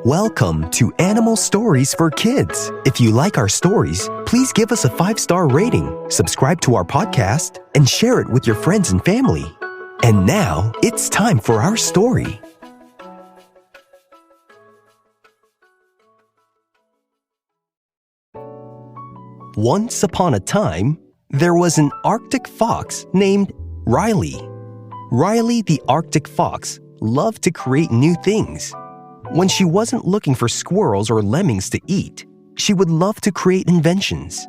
Welcome to Animal Stories for Kids. If you like our stories, please give us a 5-star rating, subscribe to our podcast, and share it with your friends and family. And now, it's time for our story. Once upon a time, there was an Arctic fox named Riley. Riley the Arctic fox loved to create new things. When she wasn't looking for squirrels or lemmings to eat, she would love to create inventions.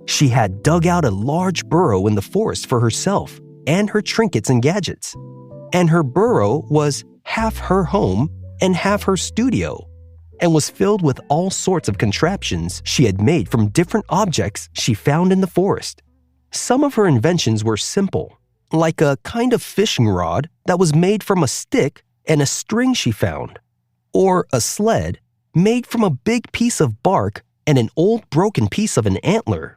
She had dug out a large burrow in the forest for herself and her trinkets and gadgets. And her burrow was half her home and half her studio, and was filled with all sorts of contraptions she had made from different objects she found in the forest. Some of her inventions were simple, like a kind of fishing rod that was made from a stick and a string she found, or a sled made from a big piece of bark and an old broken piece of an antler.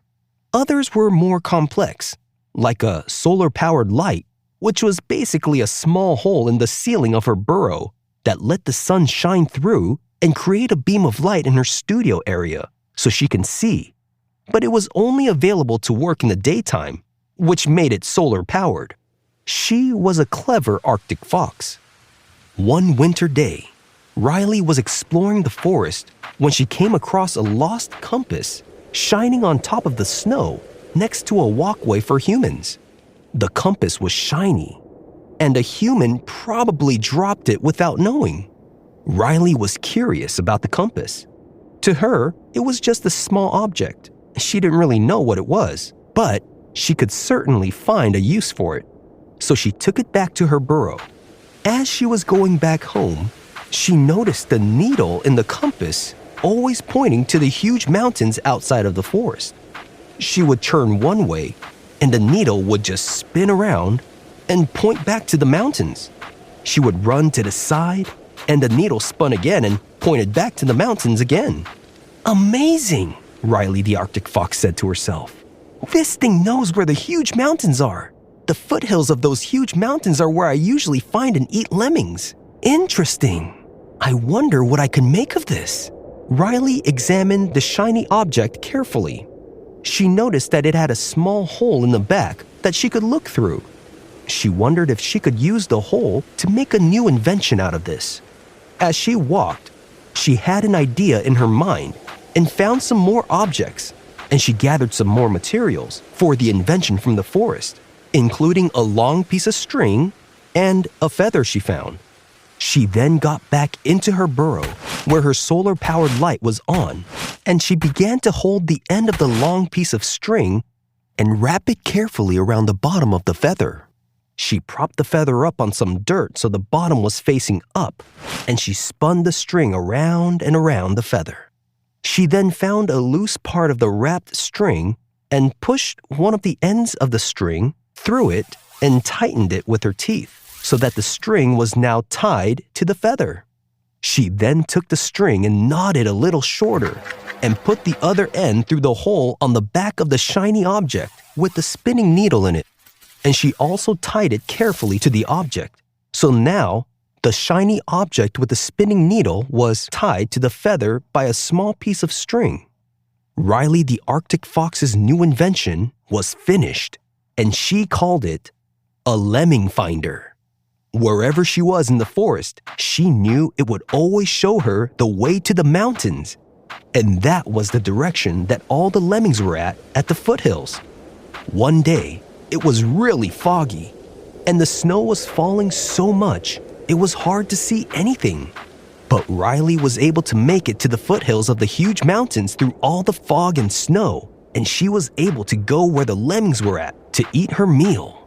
Others were more complex, like a solar-powered light, which was basically a small hole in the ceiling of her burrow that let the sun shine through and create a beam of light in her studio area so she can see. But it was only available to work in the daytime, which made it solar-powered. She was a clever Arctic fox. One winter day, Riley was exploring the forest when she came across a lost compass shining on top of the snow next to a walkway for humans. The compass was shiny, and a human probably dropped it without knowing. Riley was curious about the compass. To her, it was just a small object. She didn't really know what it was, but she could certainly find a use for it. So she took it back to her burrow. As she was going back home, she noticed the needle in the compass always pointing to the huge mountains outside of the forest. She would turn one way, and the needle would just spin around and point back to the mountains. She would run to the side, and the needle spun again and pointed back to the mountains again. Amazing, Riley the Arctic fox said to herself. This thing knows where the huge mountains are. The foothills of those huge mountains are where I usually find and eat lemmings. Interesting. I wonder what I can make of this. Riley examined the shiny object carefully. She noticed that it had a small hole in the back that she could look through. She wondered if she could use the hole to make a new invention out of this. As she walked, she had an idea in her mind and found some more objects, and she gathered some more materials for the invention from the forest, including a long piece of string and a feather she found. She then got back into her burrow where her solar-powered light was on, and she began to hold the end of the long piece of string and wrap it carefully around the bottom of the feather. She propped the feather up on some dirt so the bottom was facing up, and she spun the string around and around the feather. She then found a loose part of the wrapped string and pushed one of the ends of the string through it and tightened it with her teeth so that the string was now tied to the feather. She then took the string and knotted a little shorter and put the other end through the hole on the back of the shiny object with the spinning needle in it. And she also tied it carefully to the object. So now, the shiny object with the spinning needle was tied to the feather by a small piece of string. Riley the Arctic fox's new invention was finished, and she called it a lemming finder. Wherever she was in the forest, she knew it would always show her the way to the mountains. And that was the direction that all the lemmings were at the foothills. One day, it was really foggy, and the snow was falling so much it was hard to see anything. But Riley was able to make it to the foothills of the huge mountains through all the fog and snow, and she was able to go where the lemmings were at to eat her meal.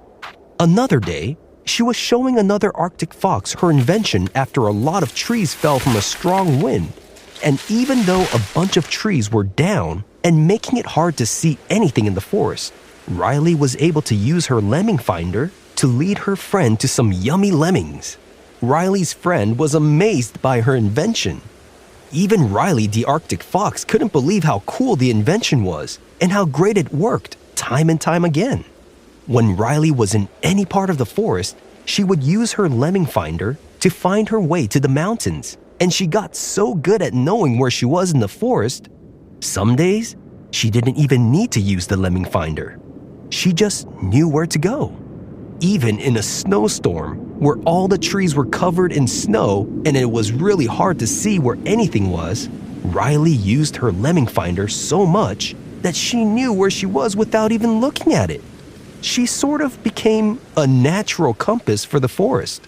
Another day, she was showing another Arctic fox her invention after a lot of trees fell from a strong wind. And even though a bunch of trees were down and making it hard to see anything in the forest, Riley was able to use her lemming finder to lead her friend to some yummy lemmings. Riley's friend was amazed by her invention. Even Riley the Arctic fox couldn't believe how cool the invention was and how great it worked time and time again. When Riley was in any part of the forest, she would use her lemming finder to find her way to the mountains. and she got so good at knowing where she was in the forest, some days she didn't even need to use the lemming finder. She just knew where to go. Even in a snowstorm, where all the trees were covered in snow and it was really hard to see where anything was, Riley used her lemming finder so much that she knew where she was without even looking at it. She sort of became a natural compass for the forest.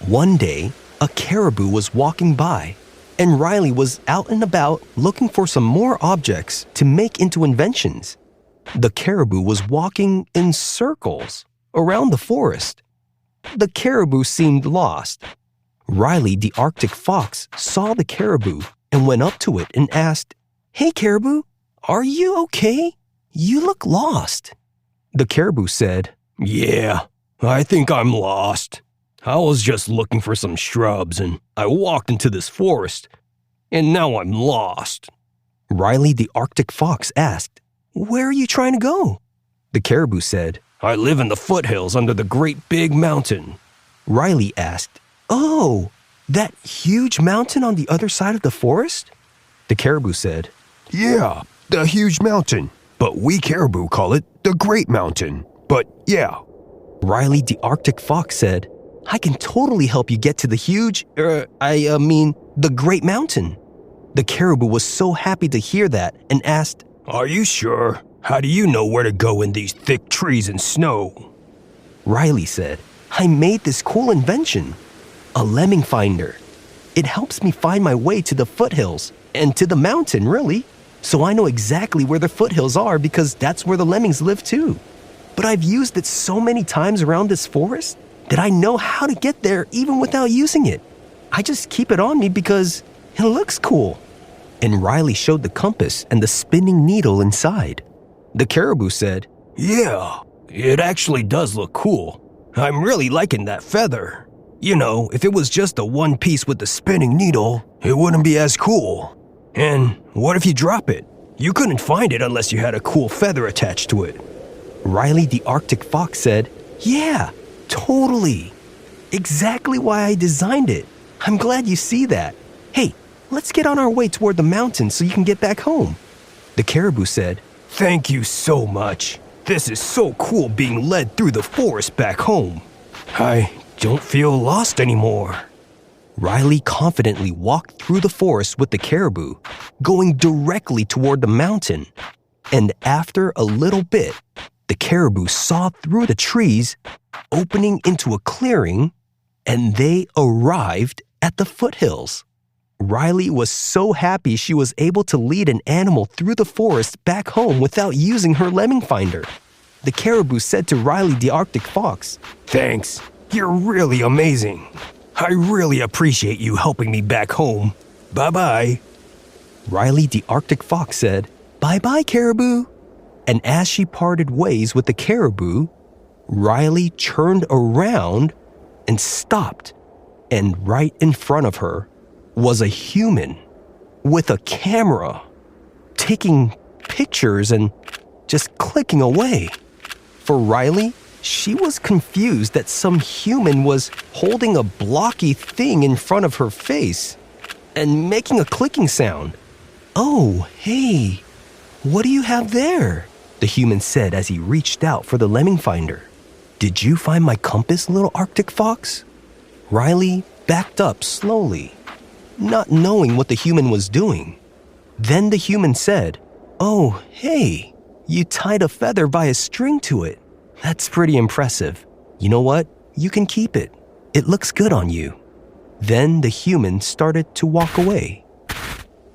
One day, a caribou was walking by, and Riley was out and about looking for some more objects to make into inventions. The caribou was walking in circles around the forest. The caribou seemed lost. Riley, the Arctic fox, saw the caribou and went up to it and asked, "Hey, caribou, are you okay? You look lost." The caribou said, "Yeah, I think I'm lost. I was just looking for some shrubs and I walked into this forest, and now I'm lost." Riley, the Arctic fox, asked, "Where are you trying to go?" The caribou said, "I live in the foothills under the great big mountain." Riley asked, "Oh, that huge mountain on the other side of the forest?" The caribou said, "Yeah, the huge mountain, but we caribou call it the Great Mountain. But yeah." Riley, the Arctic fox, said, "I can totally help you get to the the Great Mountain." The caribou was so happy to hear that and asked, "Are you sure? How do you know where to go in these thick trees and snow?" Riley said, "I made this cool invention, a lemming finder. It helps me find my way to the foothills and to the mountain, really. So I know exactly where the foothills are because that's where the lemmings live too. But I've used it so many times around this forest that I know how to get there even without using it. I just keep it on me because it looks cool." And Riley showed the compass and the spinning needle inside. The caribou said, "Yeah, it actually does look cool. I'm really liking that feather. You know, if it was just the one piece with the spinning needle, it wouldn't be as cool. And what if you drop it? You couldn't find it unless you had a cool feather attached to it." Riley, the Arctic fox, said, "Yeah, totally. Exactly why I designed it. I'm glad you see that. Hey, let's get on our way toward the mountain so you can get back home." The caribou said, "Thank you so much. This is so cool being led through the forest back home. I don't feel lost anymore." Riley confidently walked through the forest with the caribou, going directly toward the mountain. And after a little bit, the caribou saw through the trees, opening into a clearing, and they arrived at the foothills. Riley was so happy she was able to lead an animal through the forest back home without using her lemming finder. The caribou said to Riley, the Arctic fox, "Thanks. You're really amazing. I really appreciate you helping me back home. Bye-bye." Riley, the Arctic fox, said, "Bye-bye, caribou." And as she parted ways with the caribou, Riley turned around and stopped. And right in front of her was a human with a camera, taking pictures and just clicking away. For Riley, she was confused that some human was holding a blocky thing in front of her face and making a clicking sound. "Oh, hey, what do you have there?" the human said as he reached out for the lemming finder. "Did you find my compass, little Arctic fox?" Riley backed up slowly, not knowing what the human was doing. Then the human said, "Oh, hey, you tied a feather by a string to it. That's pretty impressive. You know what? You can keep it. It looks good on you." Then the human started to walk away.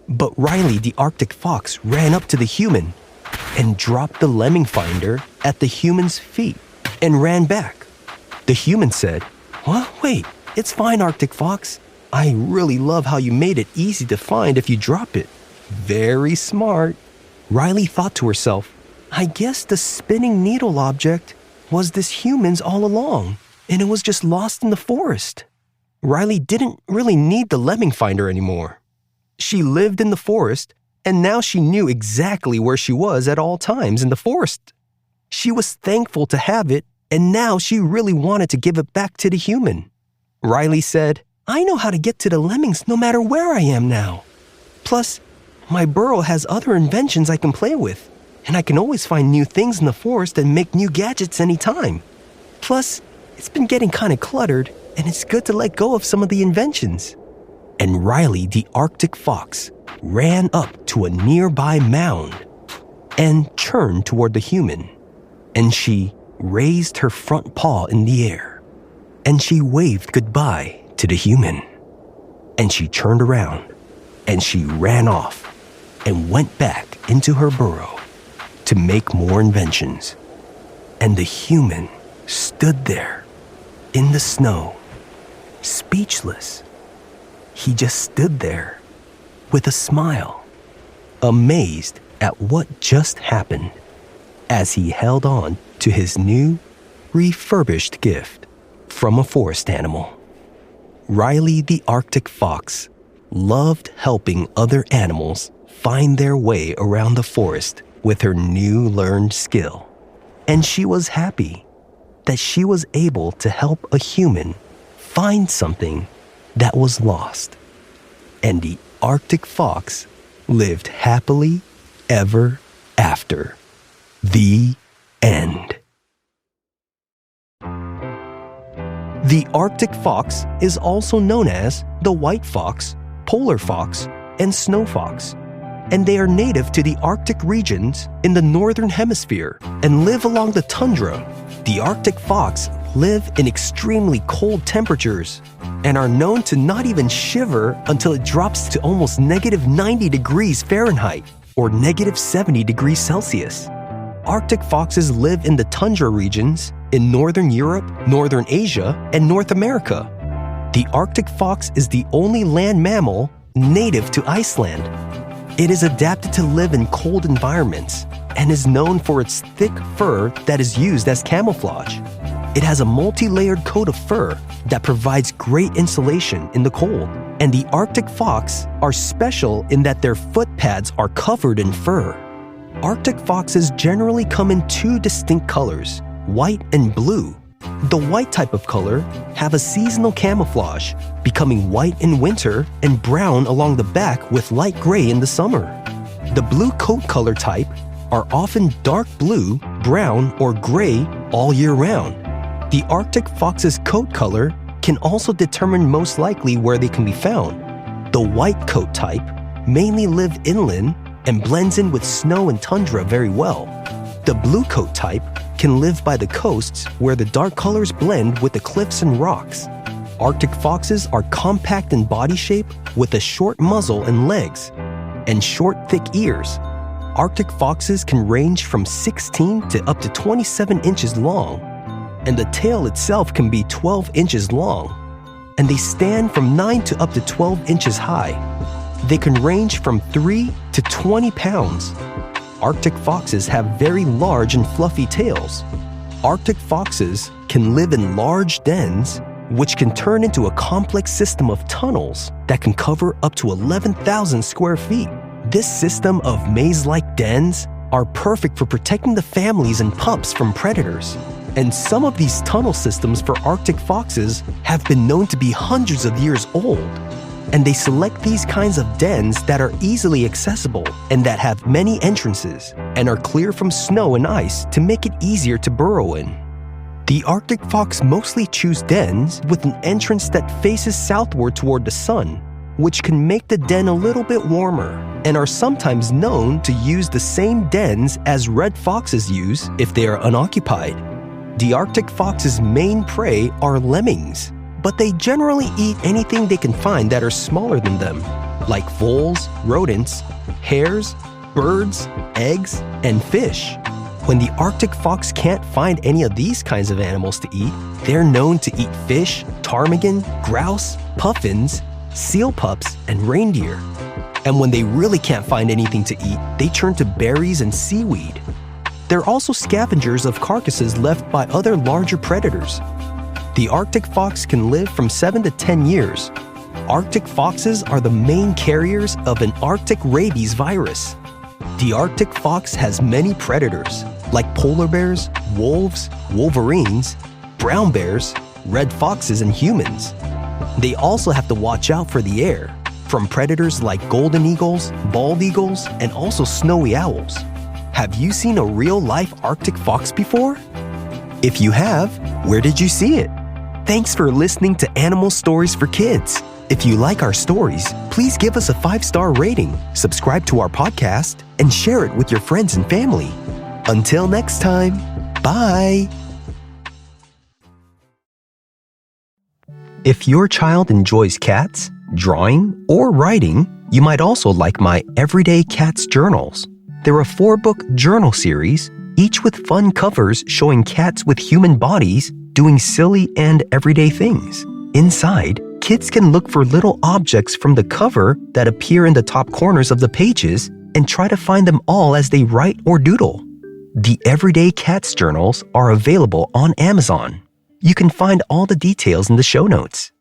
But Riley, the Arctic fox, ran up to the human and dropped the lemming finder at the human's feet and ran back. The human said, "What? Wait, it's fine, Arctic fox. I really love how you made it easy to find if you drop it. Very smart." Riley thought to herself, I guess the spinning needle object was this human's all along, and it was just lost in the forest. Riley didn't really need the lemming finder anymore. She lived in the forest, and now she knew exactly where she was at all times in the forest. She was thankful to have it, and now she really wanted to give it back to the human. Riley said, I know how to get to the lemmings no matter where I am now. Plus, my burrow has other inventions I can play with, and I can always find new things in the forest and make new gadgets anytime. Plus, it's been getting kind of cluttered, and it's good to let go of some of the inventions." And Riley the Arctic fox ran up to a nearby mound and turned toward the human. And she raised her front paw in the air, and she waved goodbye to the human. And she turned around, and she ran off and went back into her burrow to make more inventions. And the human stood there in the snow, speechless. He just stood there with a smile, amazed at what just happened as he held on to his new, refurbished gift from a forest animal. Riley the Arctic fox loved helping other animals find their way around the forest with her new learned skill. And she was happy that she was able to help a human find something that was lost. And the Arctic fox lived happily ever after. The end. The Arctic fox is also known as the white fox, polar fox, and snow fox, and they are native to the Arctic regions in the northern hemisphere and live along the tundra. The Arctic fox live in extremely cold temperatures and are known to not even shiver until it drops to almost -90 degrees Fahrenheit or -70 degrees Celsius. Arctic foxes live in the tundra regions in northern Europe, northern Asia, and North America. The Arctic fox is the only land mammal native to Iceland. It is adapted to live in cold environments and is known for its thick fur that is used as camouflage. It has a multi-layered coat of fur that provides great insulation in the cold. And the Arctic fox are special in that their foot pads are covered in fur. Arctic foxes generally come in two distinct colors, white and blue. The white type of color have a seasonal camouflage, becoming white in winter and brown along the back with light gray in the summer. The blue coat color type are often dark blue, brown, or gray all year round. The Arctic fox's coat color can also determine most likely where they can be found. The white coat type mainly live inland and blends in with snow and tundra very well. The blue coat type can live by the coasts where the dark colors blend with the cliffs and rocks. Arctic foxes are compact in body shape with a short muzzle and legs, and short, thick ears. Arctic foxes can range from 16 to up to 27 inches long, and the tail itself can be 12 inches long, and they stand from 9 to up to 12 inches high. They can range from 3 to 20 pounds. Arctic foxes have very large and fluffy tails. Arctic foxes can live in large dens, which can turn into a complex system of tunnels that can cover up to 11,000 square feet. This system of maze-like dens are perfect for protecting the families and pups from predators. And some of these tunnel systems for Arctic foxes have been known to be hundreds of years old. And they select these kinds of dens that are easily accessible and that have many entrances and are clear from snow and ice to make it easier to burrow in. The Arctic fox mostly choose dens with an entrance that faces southward toward the sun, which can make the den a little bit warmer, and are sometimes known to use the same dens as red foxes use if they are unoccupied. The Arctic fox's main prey are lemmings, but they generally eat anything they can find that are smaller than them, like voles, rodents, hares, birds, eggs, and fish. When the Arctic fox can't find any of these kinds of animals to eat, they're known to eat fish, ptarmigan, grouse, puffins, seal pups, and reindeer. And when they really can't find anything to eat, they turn to berries and seaweed. They're also scavengers of carcasses left by other larger predators. The Arctic fox can live from 7 to 10 years. Arctic foxes are the main carriers of an Arctic rabies virus. The Arctic fox has many predators, like polar bears, wolves, wolverines, brown bears, red foxes, and humans. They also have to watch out for the air, from predators like golden eagles, bald eagles, and also snowy owls. Have you seen a real-life Arctic fox before? If you have, where did you see it? Thanks for listening to Animal Stories for Kids. If you like our stories, please give us a 5-star rating, subscribe to our podcast, and share it with your friends and family. Until next time, bye! If your child enjoys cats, drawing, or writing, you might also like my Everyday Cats Journals. They're a 4-book journal series, each with fun covers showing cats with human bodies doing silly and everyday things. Inside, kids can look for little objects from the cover that appear in the top corners of the pages and try to find them all as they write or doodle. The Everyday Cats Journals are available on Amazon. You can find all the details in the show notes.